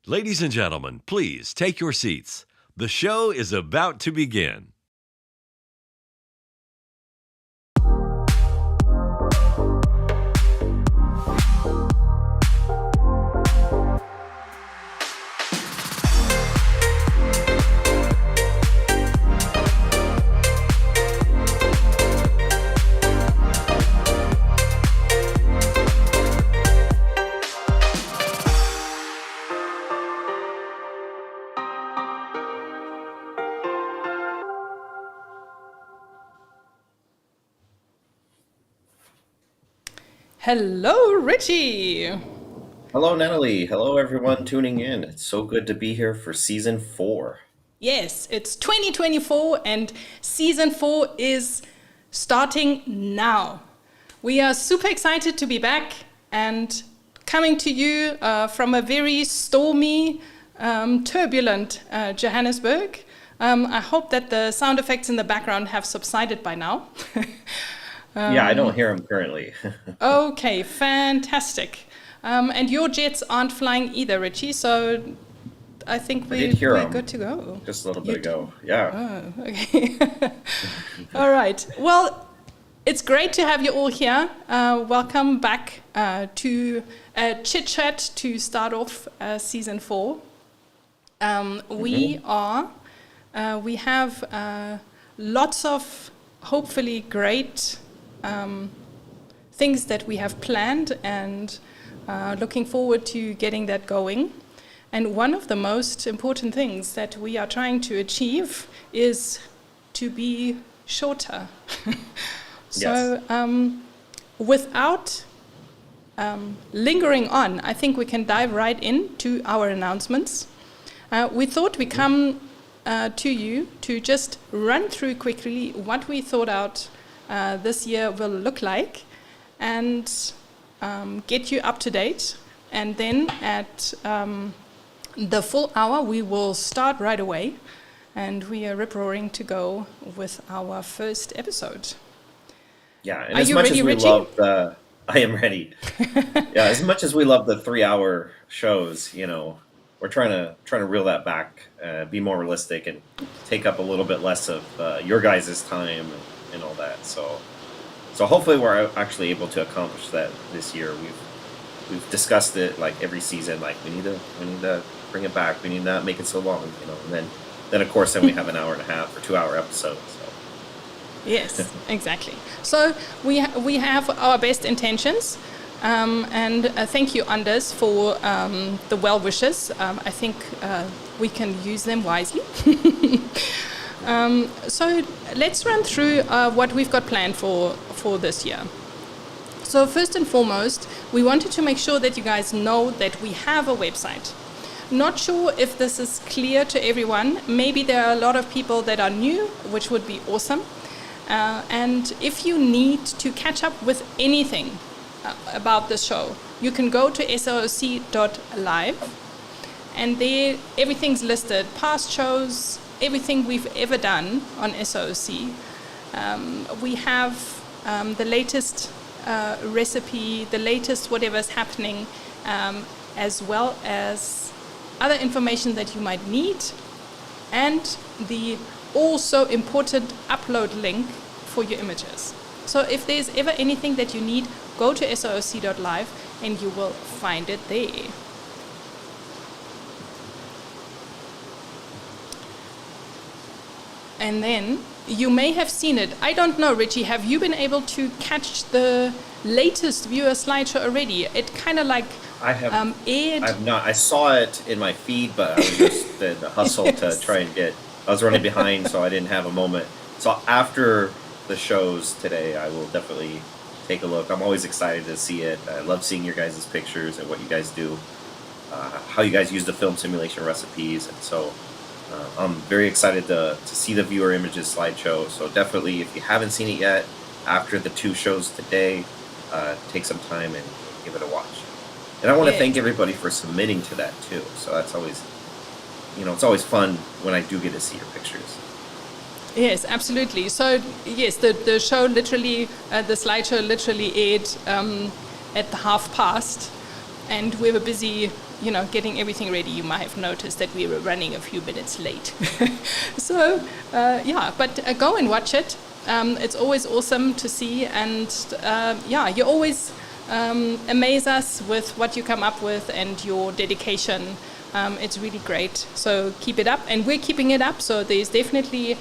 Ladies and gentlemen, please take your seats. The show is about to begin. Hello, Ritchie. Hello, Nathalie. Hello, everyone tuning in. It's so good to be here for season 4. Yes, it's 2024 and season 4 is starting now. We are super excited to be back and coming to you from a very stormy, turbulent Johannesburg. I hope that the sound effects in the background have subsided by now. Yeah, I don't hear them currently. Okay, fantastic. And your jets aren't flying either, Ritchie, so I think we're good to go. Just a little bit ago, yeah. Oh, okay. All right. Well, it's great to have you all here. Welcome back to Chit Chat to start off season 4. We have lots of hopefully great things that we have planned and looking forward to getting that going. And one of the most important things that we are trying to achieve is to be shorter. So without lingering on, I think we can dive right into our announcements. We thought we'd come to you to just run through quickly what we thought out this year will look like and get you up to date. And then at the full hour, we will start right away. And we are rip-roaring to go with our first episode. Yeah, and as much as we love the... I am ready. Yeah, as much as we love the 3-hour shows, you know, we're trying to reel that back, be more realistic, and take up a little bit less of your guys' time and all that. So hopefully we're actually able to accomplish that this year. We've discussed it like every season. Like we need to bring it back. We need to not make it so long, you know. And then of course we have an hour and a half or 2-hour episodes. So. Yes, exactly. So we have our best intentions. And thank you, Anders, for the well wishes. I think we can use them wisely. So let's run through what we've got planned for this year. So first and foremost, we wanted to make sure that you guys know that we have a website. Not sure if this is clear to everyone. Maybe there are a lot of people that are new, which would be awesome. And if you need to catch up with anything about the show, you can go to sooc.live, and there everything's listed, past shows, everything we've ever done on SOC. We have the latest recipe, the latest whatever's happening, as well as other information that you might need, and the also important upload link for your images. So if there's ever anything that you need, go to sooc.live and you will find it there. And then you may have seen it. I don't know, Ritchie, have you been able to catch the latest viewer slideshow already? It kind of like aired. I've not. I saw it in my feed, but I was just in the hustle to try and get. I was running behind, so I didn't have a moment. So after the shows today, I will definitely take a look. I'm always excited to see it. I love seeing your guys' pictures and what you guys do, how you guys use the film simulation recipes, and so I'm very excited to see the viewer images slideshow. So definitely, if you haven't seen it yet, after the 2 shows today, take some time and give it a watch. And I want to thank everybody for submitting to that too. So that's always, it's always fun when I do get to see your pictures. Yes, absolutely. So yes, the show literally, the slideshow literally aired at the past, and we were busy getting everything ready, you might have noticed that we were running a few minutes late. So, but go and watch it. It's always awesome to see, and you always amaze us with what you come up with and your dedication. It's really great. So keep it up, and we're keeping it up. So there's definitely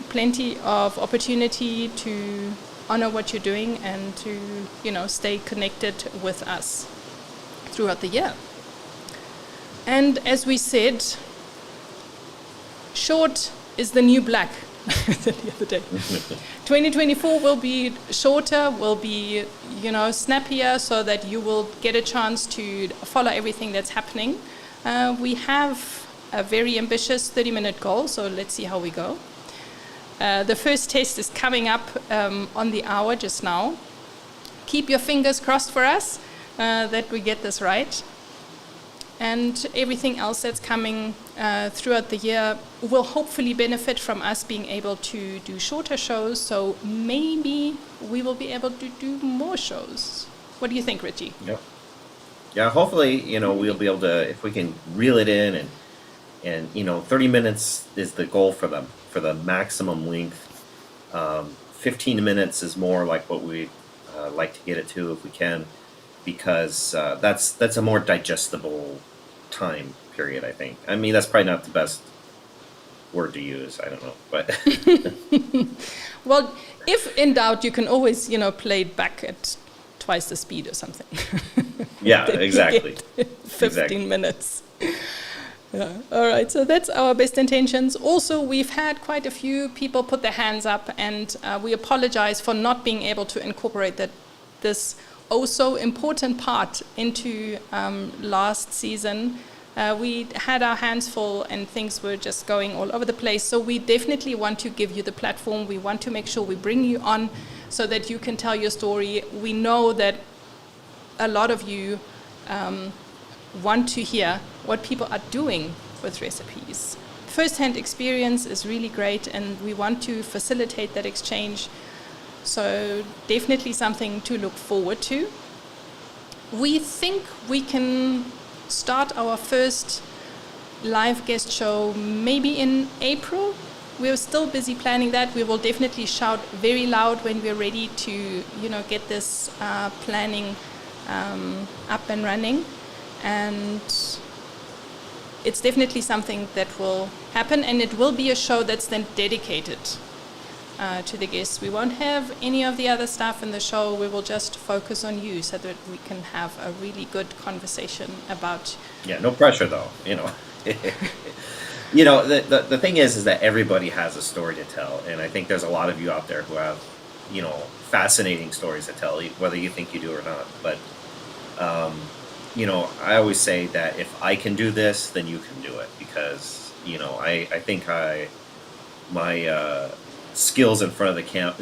plenty of opportunity to honor what you're doing and to stay connected with us throughout the year. And as we said, short is the new black. The other day. 2024 will be shorter, will be snappier, so that you will get a chance to follow everything that's happening. We have a very ambitious 30-minute goal, so let's see how we go. The first test is coming up on the hour just now. Keep your fingers crossed for us that we get this right. And everything else that's coming throughout the year will hopefully benefit from us being able to do shorter shows. So maybe we will be able to do more shows. What do you think, Ritchie? Yep. Yeah, hopefully, we'll be able to, if we can reel it in and 30 minutes is the goal for the maximum length. 15 minutes is more like what we like to get it to if we can, because that's a more digestible time period, I think. I mean, that's probably not the best word to use. I don't know, but well, if in doubt, you can always play it back at twice the speed or something. Yeah, exactly. 15 minutes. Yeah. All right, so that's our best intentions. Also, we've had quite a few people put their hands up, and we apologize for not being able to incorporate this so important part into last season. We had our hands full and things were just going all over the place. So we definitely want to give you the platform. We want to make sure we bring you on so that you can tell your story. We know that a lot of you want to hear what people are doing with recipes. First-hand experience is really great, and we want to facilitate that exchange. So definitely something to look forward to. We think we can start our first live guest show maybe in April. We're still busy planning that. We will definitely shout very loud when we're ready to, get this planning up and running. And it's definitely something that will happen, and it will be a show that's then dedicated to the guests. We won't have any of the other stuff in the show. We will just focus on you so that we can have a really good conversation about... Yeah, no pressure though, the thing is that everybody has a story to tell, and I think there's a lot of you out there who have, fascinating stories to tell, whether you think you do or not. But, I always say that if I can do this, then you can do it, because, I think my skills in front of the camera,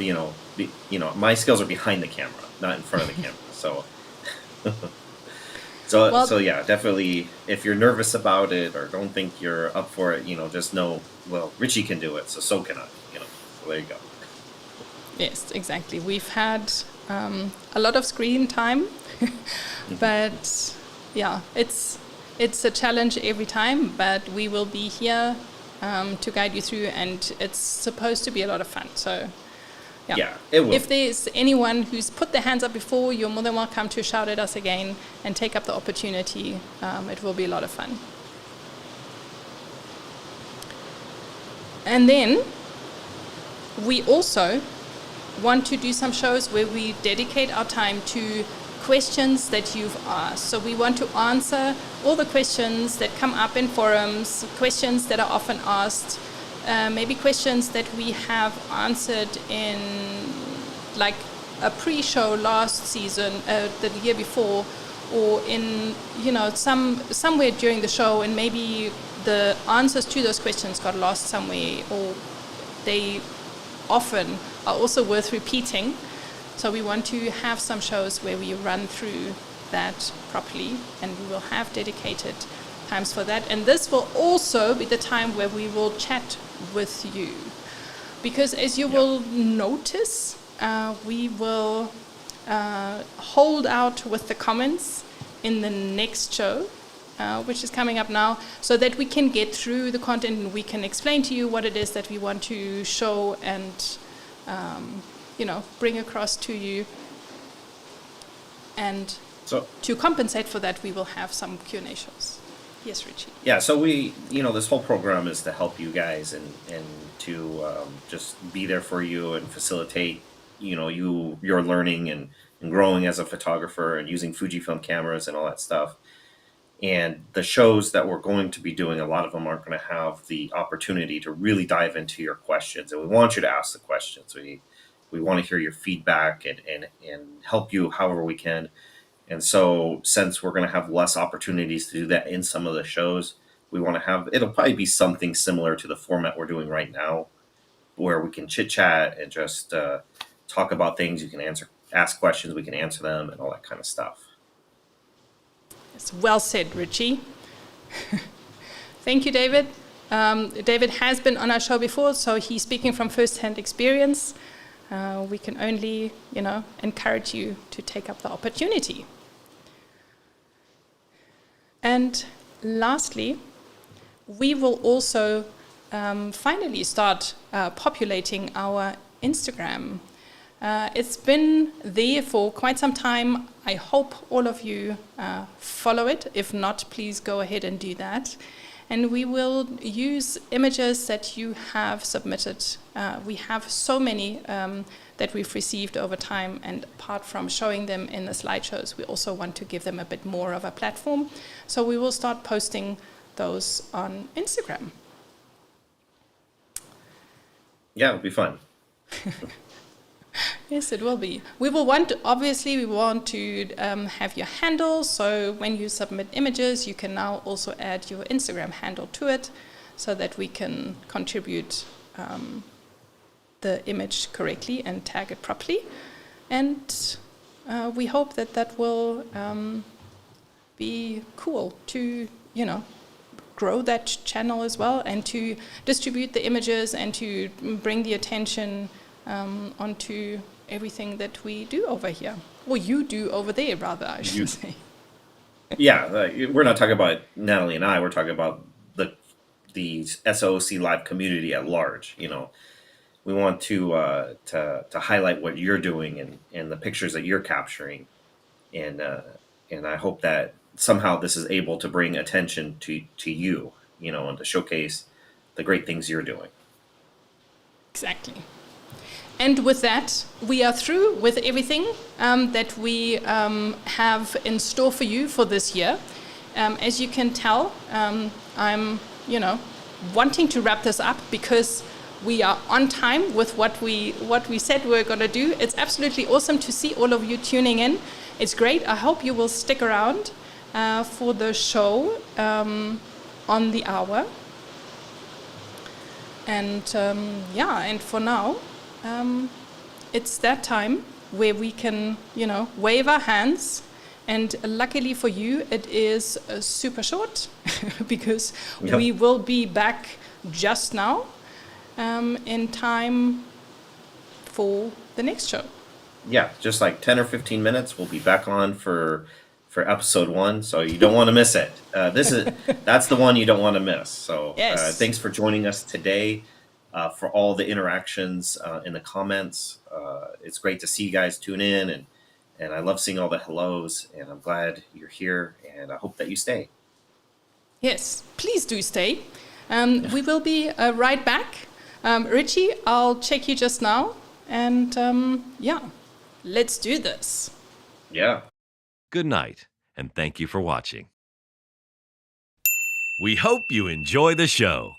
my skills are behind the camera, not in front of the camera. So yeah, definitely, if you're nervous about it or don't think you're up for it, just know, well, Ritchie can do it, so can I, so there you go. Yes, exactly. We've had a lot of screen time, but yeah, it's a challenge every time, but we will be here to guide you through, and it's supposed to be a lot of fun. So yeah, it will. If there's anyone who's put their hands up before, you're more than welcome to shout at us again and take up the opportunity. It will be a lot of fun. And then we also want to do some shows where we dedicate our time to questions that you've asked. So we want to answer all the questions that come up in forums, questions that are often asked, maybe questions that we have answered in like a pre-show last season, the year before, or in somewhere during the show, and maybe the answers to those questions got lost somewhere, or they often are also worth repeating. So we want to have some shows where we run through that properly, and we will have dedicated times for that. And this will also be the time where we will chat with you, because as you will notice, we will hold out with the comments in the next show, which is coming up now, so that we can get through the content and we can explain to you what it is that we want to show and bring across to you. And to compensate for that, we will have some Q&A shows. Yes, Ritchie. Yeah, so this whole program is to help you guys and to just be there for you and facilitate, your learning and growing as a photographer and using Fujifilm cameras and all that stuff. And the shows that we're going to be doing, a lot of them aren't going to have the opportunity to really dive into your questions. And we want you to ask the questions. We want to hear your feedback and help you however we can. And so since we're going to have less opportunities to do that in some of the shows, we want to have, it'll probably be something similar to the format we're doing right now, where we can chit chat and just talk about things. You can ask questions, we can answer them and all that kind of stuff. It's well said, Ritchie. Thank you, David. David has been on our show before, so he's speaking from first-hand experience. We can only, encourage you to take up the opportunity. And lastly, we will also finally start populating our Instagram. It's been there for quite some time. I hope all of you follow it. If not, please go ahead and do that. And we will use images that you have submitted. We have so many that we've received over time, and apart from showing them in the slideshows, we also want to give them a bit more of a platform. So we will start posting those on Instagram. Yeah, it'll be fun. Yes, it will be. We want to have your handle, so when you submit images, you can now also add your Instagram handle to it, so that we can contribute the image correctly and tag it properly. And we hope that will be cool to, grow that channel as well, and to distribute the images and to bring the attention onto everything that we do over here, or you do over there, rather, I should say. Yeah, we're not talking about Nathalie and I. We're talking about the SOC Live community at large. We want to highlight what you're doing and the pictures that you're capturing, and I hope that somehow this is able to bring attention to you, and to showcase the great things you're doing. Exactly. And with that, we are through with everything that we have in store for you for this year. As you can tell, I'm, wanting to wrap this up because we are on time with what we said we were going to do. It's absolutely awesome to see all of you tuning in. It's great. I hope you will stick around for the show on the hour. And and for now, it's that time where we can, wave our hands. And luckily for you, it is super short because we will be back just now in time for the next show. Yeah, just like 10 or 15 minutes, we'll be back on for episode 1. So you don't want to miss it. That's the one you don't want to miss. So yes. Thanks for joining us today. For all the interactions in the comments. It's great to see you guys tune in, and I love seeing all the hellos, and I'm glad you're here, and I hope that you stay. Yes, please do stay. We will be right back. Ritchie, I'll check you just now, and let's do this. Yeah. Good night, and thank you for watching. We hope you enjoy the show.